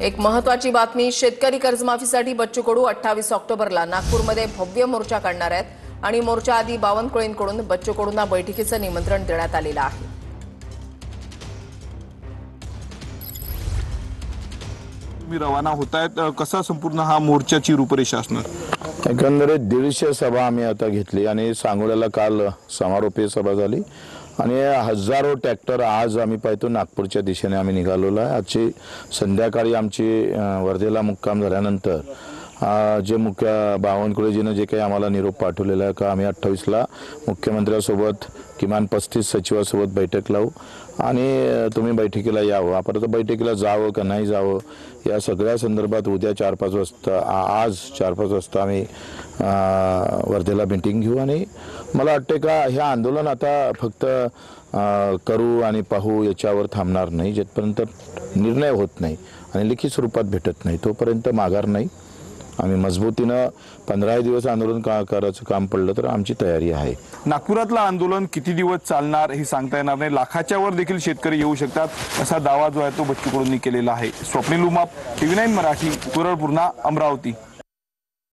एक महत्त्वाची बातमी, शेतकरी कर्जमाफीसाठी बच्चू कडू 28 ऑक्टोबरला नागपूरमध्ये भव्य मोर्चा काढणार आहेत आणि मोर्चा आधी बावनकुळेंकडून बच्चू कडूंना बैठकीचं निमंत्रण देण्यात आलेलं आहे। तुम्ही रवाना होतायत, कसा संपूर्ण हा मोर्चाची रूपरेषा असणार? एकंदरीत 150 सभा आम्ही आता घेतली आणि सांगोल्याला काल समारोपीय सभा झाली आणि हजारो ट्रॅक्टर आज आम्ही पाहतो नागपूरच्या दिशेने आम्ही निघालेलो आहे। आजची संध्याकाळी आमची वर्धेला मुक्काम झाल्यानंतर जे मुख्य बावनकुळेजीने जे काही आम्हाला निरोप पाठवलेला आहे का आम्ही 28ला मुख्यमंत्र्यांसोबत किमान 35 सचिवांसोबत बैठक लावू आणि तुम्ही बैठकीला यावं। आपण बैठकीला जावं का नाही जावं या सगळ्या संदर्भात उद्या 4-5 वाजता आज 4-5 वाजता आम्ही वर्धेला मीटिंग घेऊ आणि मला वाटते का हे आंदोलन आता फक्त करू आणि पाहू याच्यावर थांबणार नाही। जेपर्यंत निर्णय होत नाही आणि लिखित स्वरूपात भेटत नाही तोपर्यंत माघार नाही। आम्ही मजबूतीनं 15 दिवस आंदोलन करायचं काम पडलं तर आमची तयारी आहे। नागपुरातलं आंदोलन किती दिवस चालणार हे सांगता येणार नाही। लाखाच्या वर देखील शेतकरी येऊ शकतात असा दावा जो आहे तो बच्चू कडूंनी केलेला आहे। स्वप्नील उमाप, TV9 मराठी, कुरळपूर्णा, अमरावती।